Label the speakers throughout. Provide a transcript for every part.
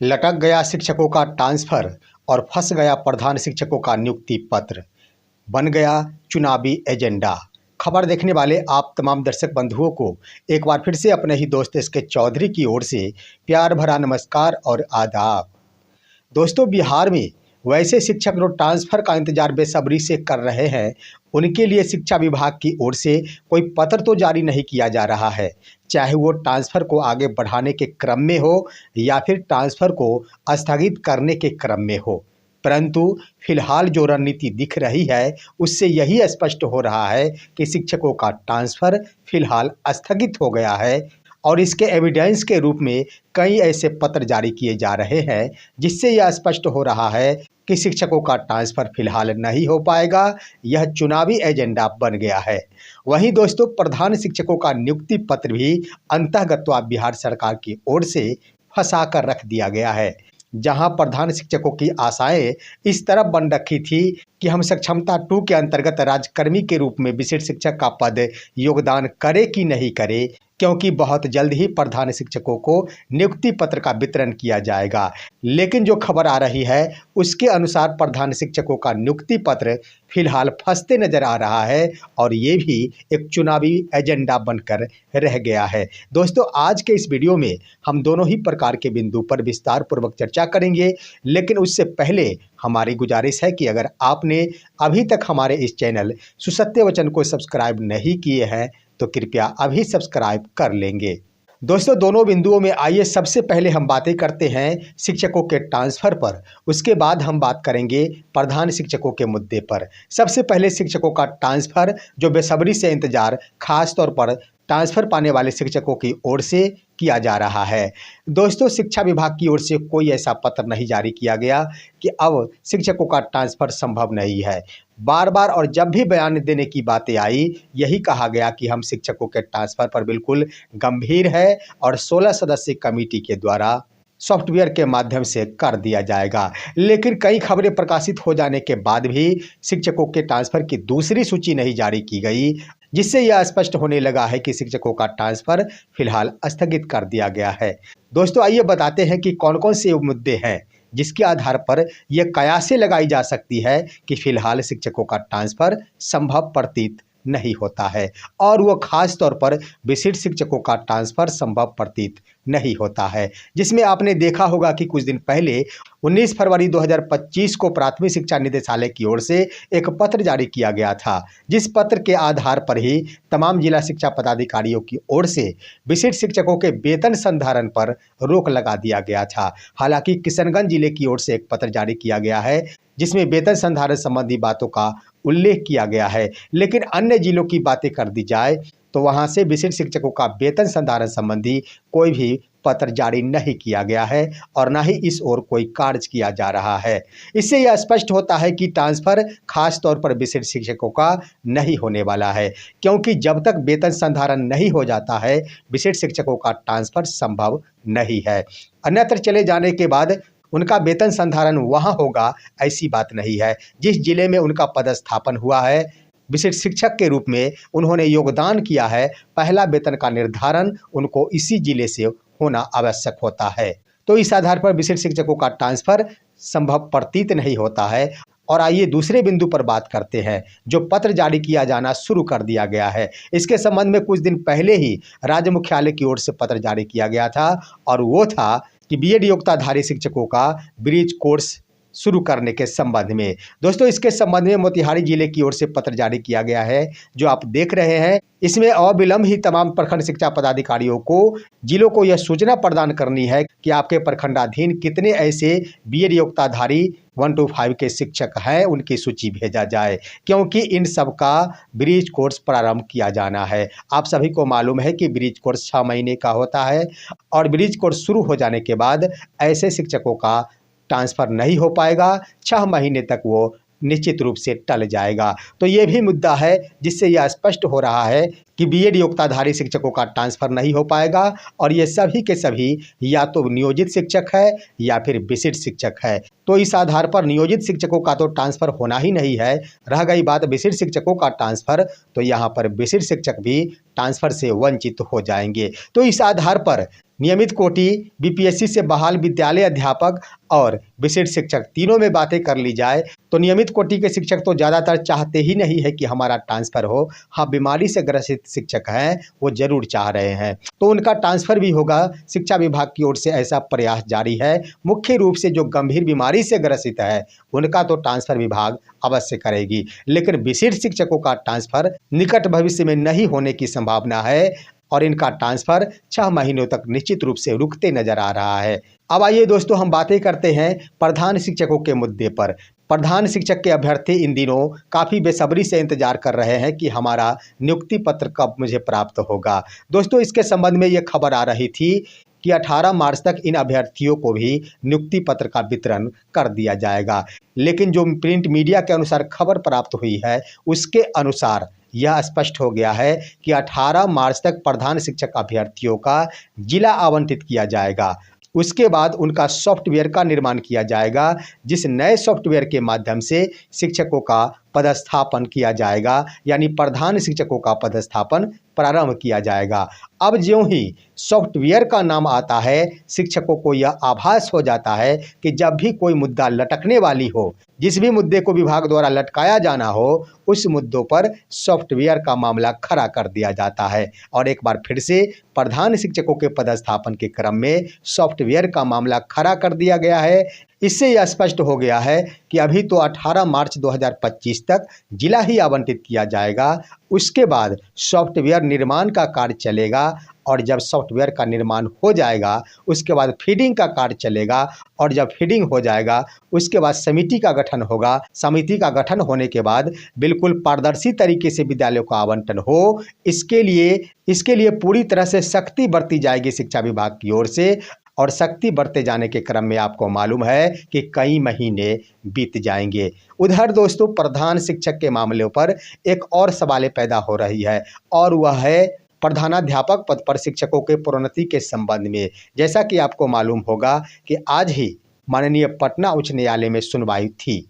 Speaker 1: लटक गया शिक्षकों का ट्रांसफर और फंस गया प्रधान शिक्षकों का नियुक्ति पत्र, बन गया चुनावी एजेंडा। खबर देखने वाले आप तमाम दर्शक बंधुओं को एक बार फिर से अपने ही दोस्त एसके चौधरी की ओर से प्यार भरा नमस्कार और आदाब। दोस्तों, बिहार में वैसे शिक्षक जो ट्रांसफ़र का इंतजार बेसब्री से कर रहे हैं, उनके लिए शिक्षा विभाग की ओर से कोई पत्र तो जारी नहीं किया जा रहा है, चाहे वो ट्रांसफ़र को आगे बढ़ाने के क्रम में हो या फिर ट्रांसफ़र को स्थगित करने के क्रम में हो। परंतु फिलहाल जो रणनीति दिख रही है, उससे यही स्पष्ट हो रहा है कि शिक्षकों का ट्रांसफ़र फिलहाल स्थगित हो गया है और इसके एविडेंस के रूप में कई ऐसे पत्र जारी किए जा रहे हैं, जिससे यह स्पष्ट हो रहा है कि शिक्षकों का ट्रांसफ़र फिलहाल नहीं हो पाएगा। यह चुनावी एजेंडा बन गया है। वहीं दोस्तों, प्रधान शिक्षकों का नियुक्ति पत्र भी अंतःगत्वा बिहार सरकार की ओर से फंसा कर रख दिया गया है। जहां प्रधान शिक्षकों की आशाएं इस तरफ बन रखी थी कि हम सक्षमता 2 के अंतर्गत राज्यकर्मी के रूप में विशिष्ट शिक्षक का पद योगदान करे कि नहीं करे, क्योंकि बहुत जल्द ही प्रधान शिक्षकों को नियुक्ति पत्र का वितरण किया जाएगा। लेकिन जो खबर आ रही है, उसके अनुसार प्रधान शिक्षकों का नियुक्ति पत्र फिलहाल फंसते नजर आ रहा है और ये भी एक चुनावी एजेंडा बनकर रह गया है। दोस्तों, आज के इस वीडियो में हम दोनों ही प्रकार के बिंदु पर विस्तार पूर्वक चर्चा करेंगे, लेकिन उससे पहले हमारी गुजारिश है कि अगर आपने अभी तक हमारे इस चैनल सुसत्य वचन को सब्सक्राइब नहीं किए हैं तो कृपया अभी सब्सक्राइब कर लेंगे। दोस्तों, दोनों बिंदुओं में आइए सबसे पहले हम बातें करते हैं शिक्षकों के ट्रांसफ़र पर, उसके बाद हम बात करेंगे प्रधान शिक्षकों के मुद्दे पर। सबसे पहले शिक्षकों का ट्रांसफ़र जो बेसब्री से इंतजार खास तौर पर ट्रांसफ़र पाने वाले शिक्षकों की ओर से किया जा रहा है। दोस्तों, शिक्षा विभाग की ओर से कोई ऐसा पत्र नहीं जारी किया गया कि अब शिक्षकों का ट्रांसफ़र संभव नहीं है। बार बार और जब भी बयान देने की बातें आई, यही कहा गया कि हम शिक्षकों के ट्रांसफ़र पर बिल्कुल गंभीर है और 16 सदस्यीय कमेटी के द्वारा सॉफ्टवेयर के माध्यम से कर दिया जाएगा। लेकिन कई खबरें प्रकाशित हो जाने के बाद भी शिक्षकों के ट्रांसफ़र की दूसरी सूची नहीं जारी की गई, जिससे यह स्पष्ट होने लगा है कि शिक्षकों का ट्रांसफ़र फिलहाल स्थगित कर दिया गया है। दोस्तों, आइए बताते हैं कि कौन कौन से मुद्दे हैं जिसके आधार पर यह कयासें लगाई जा सकती है कि फिलहाल शिक्षकों का ट्रांसफ़र संभव प्रतीत नहीं होता है, और वो खास तौर पर विशिष्ट शिक्षकों का ट्रांसफ़र संभव प्रतीत नहीं होता है। जिसमें आपने देखा होगा कि कुछ दिन पहले 19 फरवरी 2025 को प्राथमिक शिक्षा निदेशालय की ओर से एक पत्र जारी किया गया था, जिस पत्र के आधार पर ही तमाम जिला शिक्षा पदाधिकारियों की ओर से विशिष्ट शिक्षकों के वेतन संधारण पर रोक लगा दिया गया था। हालांकि किशनगंज जिले की ओर से एक पत्र जारी किया गया है, जिसमें वेतन संधारण संबंधी बातों का उल्लेख किया गया है। लेकिन अन्य जिलों की बातें कर दी जाए तो वहां से विशिष्ट शिक्षकों का वेतन संधारण संबंधी कोई भी पत्र जारी नहीं किया गया है और ना ही इस ओर कोई कार्य किया जा रहा है। इससे यह स्पष्ट होता है कि ट्रांसफ़र खास तौर पर विशिष्ट शिक्षकों का नहीं होने वाला है, क्योंकि जब तक वेतन संधारण नहीं हो जाता है, विशिष्ट शिक्षकों का ट्रांसफ़र संभव नहीं है। अन्यत्र चले जाने के बाद उनका वेतन संधारण वहाँ होगा, ऐसी बात नहीं है। जिस जिले में उनका पदस्थापन हुआ है, विशिष्ट शिक्षक के रूप में उन्होंने योगदान किया है, पहला वेतन का निर्धारण उनको इसी जिले से होना आवश्यक होता है। तो इस आधार पर विशिष्ट शिक्षकों का ट्रांसफ़र संभव प्रतीत नहीं होता है। और आइए दूसरे बिंदु पर बात करते हैं, जो पत्र जारी किया जाना शुरू कर दिया गया है। इसके संबंध में कुछ दिन पहले ही राज्य मुख्यालय की ओर से पत्र जारी किया गया था, और वो था कि बीएड योग्यताधारी शिक्षकों का ब्रिज कोर्स शुरू करने के संबंध में। दोस्तों, इसके संबंध में मोतिहारी जिले की ओर से पत्र जारी किया गया है, जो आप देख रहे हैं। इसमें अविलंब ही तमाम प्रखंड शिक्षा पदाधिकारियों को जिलों को यह सूचना प्रदान करनी है कि आपके प्रखंडाधीन कितने ऐसे बीएड योग्यताधारी 1 to 5 के शिक्षक हैं, उनकी सूची भेजा जाए, क्योंकि इन सब का ब्रिज कोर्स प्रारंभ किया जाना है। आप सभी को मालूम है कि ब्रिज कोर्स 6 महीने का होता है, और ब्रिज कोर्स शुरू हो जाने के बाद ऐसे शिक्षकों का ट्रांसफ़र नहीं हो पाएगा। 6 महीने तक वो निश्चित रूप से टल जाएगा। तो ये भी मुद्दा है, जिससे यह स्पष्ट हो रहा है कि बीएड योग्यताधारी शिक्षकों का ट्रांसफ़र नहीं हो पाएगा, और ये सभी के सभी या तो नियोजित शिक्षक है या फिर विशिष्ट शिक्षक है। तो इस आधार पर नियोजित शिक्षकों का तो ट्रांसफ़र होना ही नहीं है। रह गई बात विशिष्ट शिक्षकों का ट्रांसफ़र, तो यहाँ पर विशिष्ट शिक्षक भी ट्रांसफ़र से वंचित हो जाएंगे। तो इस आधार पर नियमित कोटि, बीपीएससी से बहाल विद्यालय अध्यापक और विशिष्ट शिक्षक तीनों में बातें कर ली जाए तो नियमित कोटि के शिक्षक तो ज़्यादातर चाहते ही नहीं है कि हमारा ट्रांसफ़र हो। हाँ, बीमारी से ग्रसित शिक्षक हैं वो ज़रूर चाह रहे हैं, तो उनका ट्रांसफ़र भी होगा। शिक्षा विभाग की ओर से ऐसा प्रयास जारी है। मुख्य रूप से जो गंभीर बीमारी से ग्रसित है उनका तो ट्रांसफ़र विभाग अवश्य करेगी, लेकिन विशिष्ट शिक्षकों का ट्रांसफ़र निकट भविष्य में नहीं होने की संभावना है और इनका ट्रांसफ़र 6 महीनों तक निश्चित रूप से रुकते नजर आ रहा है। अब आइए दोस्तों, हम बातें करते हैं प्रधान शिक्षकों के मुद्दे पर। प्रधान शिक्षक के अभ्यर्थी इन दिनों काफ़ी बेसब्री से इंतजार कर रहे हैं कि हमारा नियुक्ति पत्र कब मुझे प्राप्त होगा। दोस्तों, इसके संबंध में ये खबर आ रही थी कि 18 मार्च तक इन अभ्यर्थियों को भी नियुक्ति पत्र का वितरण कर दिया जाएगा, लेकिन जो प्रिंट मीडिया के अनुसार खबर प्राप्त हुई है उसके अनुसार यह स्पष्ट हो गया है कि 18 मार्च तक प्रधान शिक्षक अभ्यर्थियों का जिला आवंटित किया जाएगा। उसके बाद उनका सॉफ्टवेयर का निर्माण किया जाएगा, जिस नए सॉफ्टवेयर के माध्यम से शिक्षकों का पदस्थापन किया जाएगा, यानी प्रधान शिक्षकों का पदस्थापन प्रारंभ किया जाएगा। अब ज्यों ही सॉफ्टवेयर का नाम आता है, शिक्षकों को यह आभास हो जाता है कि जब भी कोई मुद्दा लटकने वाली हो, जिस भी मुद्दे को विभाग द्वारा लटकाया जाना हो, उस मुद्दों पर सॉफ्टवेयर का मामला खड़ा कर दिया जाता है और एक बार फिर से प्रधान शिक्षकों के पदस्थापन के क्रम में सॉफ्टवेयर का मामला खड़ा कर दिया गया है। इससे यह स्पष्ट हो गया है कि अभी तो 18 मार्च 2025 तक जिला ही आवंटित किया जाएगा। उसके बाद सॉफ्टवेयर निर्माण का कार्य चलेगा और जब सॉफ्टवेयर का निर्माण हो जाएगा उसके बाद फीडिंग का कार्य चलेगा और जब फीडिंग हो जाएगा उसके बाद समिति का गठन होगा। समिति का गठन होने के बाद बिल्कुल पारदर्शी तरीके से विद्यालयों का आवंटन हो, इसके लिए पूरी तरह से सख्ती बरती जाएगी शिक्षा विभाग की ओर से। और सख्ती बढ़ते जाने के क्रम में आपको मालूम है कि कई महीने बीत जाएंगे। उधर दोस्तों, प्रधान शिक्षक के मामले पर एक और सवाल पैदा हो रही है और वह है प्रधानाध्यापक पद पर शिक्षकों के प्रोन्नति के संबंध में। जैसा कि आपको मालूम होगा कि आज ही माननीय पटना उच्च न्यायालय में सुनवाई थी।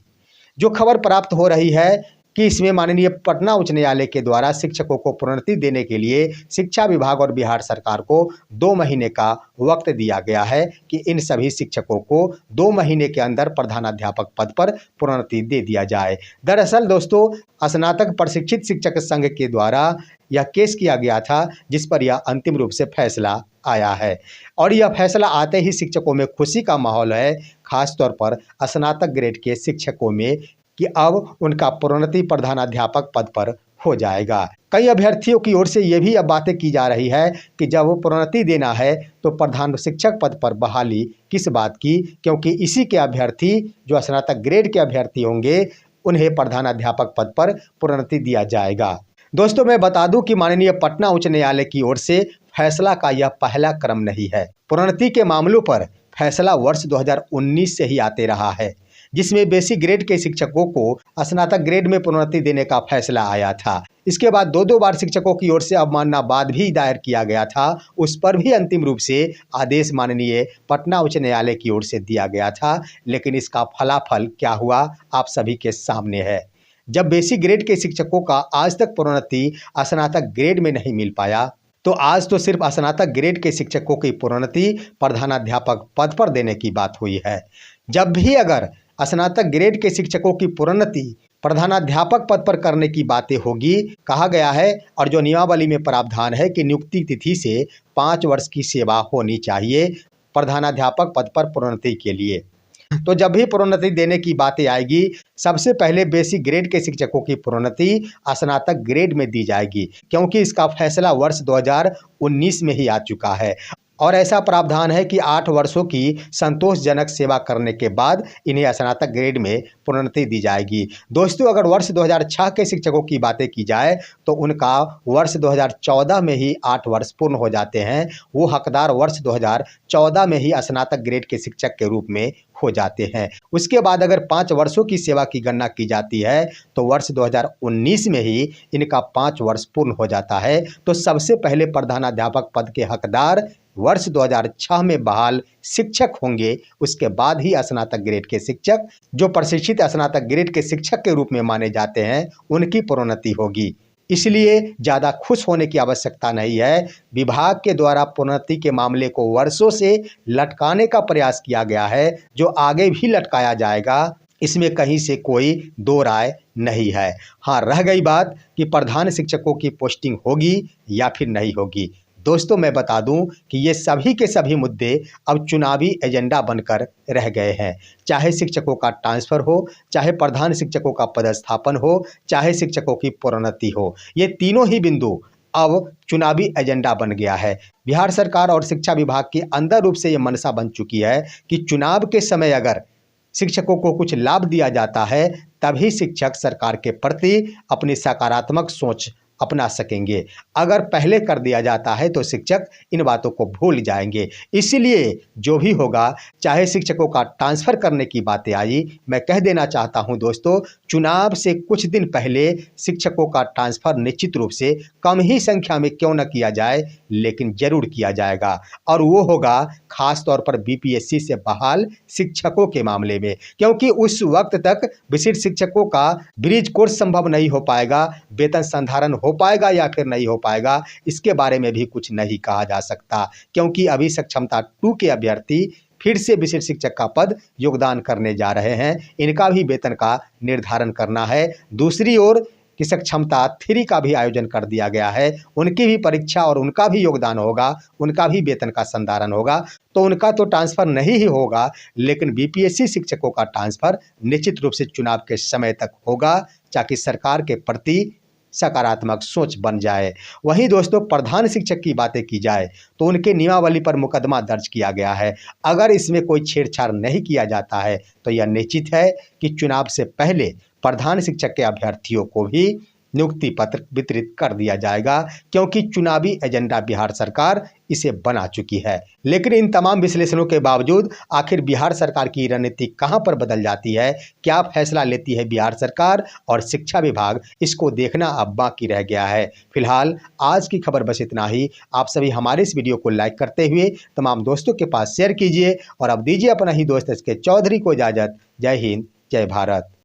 Speaker 1: जो खबर प्राप्त हो रही है कि इसमें माननीय पटना उच्च न्यायालय के द्वारा शिक्षकों को प्रोन्नति देने के लिए शिक्षा विभाग और बिहार सरकार को 2 महीने का वक्त दिया गया है कि इन सभी शिक्षकों को 2 महीने के अंदर प्रधानाध्यापक पद पर प्रोन्नति दे दिया जाए। दरअसल दोस्तों, स्नातक प्रशिक्षित शिक्षक संघ के द्वारा यह केस किया गया था, जिस पर यह अंतिम रूप से फैसला आया है और यह फैसला आते ही शिक्षकों में खुशी का माहौल है, खासतौर पर स्नातक ग्रेड के शिक्षकों में, कि अब उनका प्रोन्नति प्रधानाध्यापक पद पर हो जाएगा। कई अभ्यर्थियों की ओर से ये भी अब बातें की जा रही है कि जब वो प्रोन्नति देना है तो प्रधान शिक्षक पद पर बहाली किस बात की, क्योंकि इसी के अभ्यर्थी जो स्नातक ग्रेड के अभ्यर्थी होंगे उन्हें प्रधानाध्यापक पद पर प्रोन्नति दिया जाएगा। दोस्तों, मैं बता दूं कि माननीय पटना उच्च न्यायालय की ओर से फैसला का यह पहला क्रम नहीं है। प्रोन्नति के मामलों पर फैसला वर्ष 2019 से ही आते रहा है, जिसमें बेसिक ग्रेड के शिक्षकों को स्नातक ग्रेड में प्रोन्नति देने का फैसला आया था। इसके बाद 2 बार शिक्षकों की ओर से अवमानना वाद भी दायर किया गया था, उस पर भी अंतिम रूप से आदेश माननीय पटना उच्च न्यायालय की ओर से दिया गया था। लेकिन इसका फलाफल क्या हुआ आप सभी के सामने है। जब बेसिक ग्रेड के शिक्षकों का आज तक प्रोन्नति स्नातक ग्रेड में नहीं मिल पाया, तो आज तो सिर्फ स्नातक ग्रेड के शिक्षकों की प्रोन्नति प्रधानाध्यापक पद पर देने की बात हुई है। जब भी अगर स्नातक ग्रेड के शिक्षकों की प्रोन्नति प्रधानाध्यापक पद पर करने की बातें होगी, कहा गया है और जो नियमावली में प्रावधान है कि नियुक्ति तिथि से 5 वर्ष की सेवा होनी चाहिए प्रधानाध्यापक पद पर प्रोन्नति के लिए। तो जब भी प्रोन्नति देने की बातें आएगी, सबसे पहले बेसिक ग्रेड के शिक्षकों की प्रोन्नति स्नातक ग्रेड में दी जाएगी, क्योंकि इसका फैसला वर्ष 2019 में ही आ चुका है और ऐसा प्रावधान है कि 8 वर्षों की संतोषजनक सेवा करने के बाद इन्हें स्नातक ग्रेड में प्रोन्नति दी जाएगी। दोस्तों, अगर वर्ष 2006 के शिक्षकों की बातें की जाए तो उनका वर्ष 2014 में ही 8 वर्ष पूर्ण हो जाते हैं। वो हकदार वर्ष 2014 में ही स्नातक ग्रेड के शिक्षक के रूप में हो जाते हैं। उसके बाद अगर 5 वर्षों की सेवा की गणना की जाती है तो वर्ष 2019 में ही इनका 5 वर्ष पूर्ण हो जाता है। तो सबसे पहले प्रधानाध्यापक पद के हकदार वर्ष 2006 में बहाल शिक्षक होंगे। उसके बाद ही स्नातक ग्रेड के शिक्षक, जो प्रशिक्षित स्नातक ग्रेड के शिक्षक के रूप में माने जाते हैं, उनकी प्रोन्नति होगी। इसलिए ज़्यादा खुश होने की आवश्यकता नहीं है। विभाग के द्वारा प्रोन्नति के मामले को वर्षों से लटकाने का प्रयास किया गया है, जो आगे भी लटकाया जाएगा, इसमें कहीं से कोई दो राय नहीं है। हाँ, रह गई बात कि प्रधान शिक्षकों की पोस्टिंग होगी या फिर नहीं होगी। दोस्तों, मैं बता दूं कि ये सभी के सभी मुद्दे अब चुनावी एजेंडा बनकर रह गए हैं। चाहे शिक्षकों का ट्रांसफ़र हो, चाहे प्रधान शिक्षकों का पदस्थापन हो, चाहे शिक्षकों की प्रोन्नति हो, ये तीनों ही बिंदु अब चुनावी एजेंडा बन गया है। बिहार सरकार और शिक्षा विभाग की अंदर रूप से ये मनसा बन चुकी है कि चुनाव के समय अगर शिक्षकों को कुछ लाभ दिया जाता है, तभी शिक्षक सरकार के प्रति अपनी सकारात्मक सोच अपना सकेंगे। अगर पहले कर दिया जाता है तो शिक्षक इन बातों को भूल जाएंगे। इसलिए जो भी होगा, चाहे शिक्षकों का ट्रांसफ़र करने की बातें आई, मैं कह देना चाहता हूं दोस्तों, चुनाव से कुछ दिन पहले शिक्षकों का ट्रांसफ़र निश्चित रूप से कम ही संख्या में क्यों न किया जाए, लेकिन जरूर किया जाएगा। और वो होगा खास तौर पर बीपीएससी से बहाल शिक्षकों के मामले में, क्योंकि उस वक्त तक विशिष्ट शिक्षकों का ब्रिज कोर्स संभव नहीं हो पाएगा। वेतन संधारण हो पाएगा या फिर नहीं हो पाएगा, इसके बारे में भी कुछ नहीं कहा जा सकता, क्योंकि अभी सक्षमता 2 के अभ्यर्थी फिर से विशिष्ट शिक्षक का पद योगदान करने जा रहे हैं। इनका भी वेतन का निर्धारण करना है। दूसरी ओर कि सक्षमता 3 का भी आयोजन कर दिया गया है, उनकी भी परीक्षा और उनका भी योगदान होगा, उनका भी वेतन का संधारण होगा। तो उनका तो ट्रांसफ़र नहीं ही होगा, लेकिन बीपीएससी शिक्षकों का ट्रांसफ़र निश्चित रूप से चुनाव के समय तक होगा, ताकि सरकार के प्रति सकारात्मक सोच बन जाए। वहीं दोस्तों, प्रधान शिक्षक की बातें की जाए तो उनके नियमावली पर मुकदमा दर्ज किया गया है। अगर इसमें कोई छेड़छाड़ नहीं किया जाता है तो यह निश्चित है कि चुनाव से पहले प्रधान शिक्षक के अभ्यर्थियों को भी नियुक्ति पत्र वितरित कर दिया जाएगा, क्योंकि चुनावी एजेंडा बिहार सरकार इसे बना चुकी है। लेकिन इन तमाम विश्लेषणों के बावजूद आखिर बिहार सरकार की रणनीति कहां पर बदल जाती है, क्या फैसला लेती है बिहार सरकार और शिक्षा विभाग, इसको देखना अब बाकी रह गया है। फिलहाल आज की खबर बस इतना ही। आप सभी हमारे इस वीडियो को लाइक करते हुए तमाम दोस्तों के पास शेयर कीजिए और अब दीजिए अपना ही दोस्त एसके चौधरी को इजाज़त। जय हिंद, जय भारत।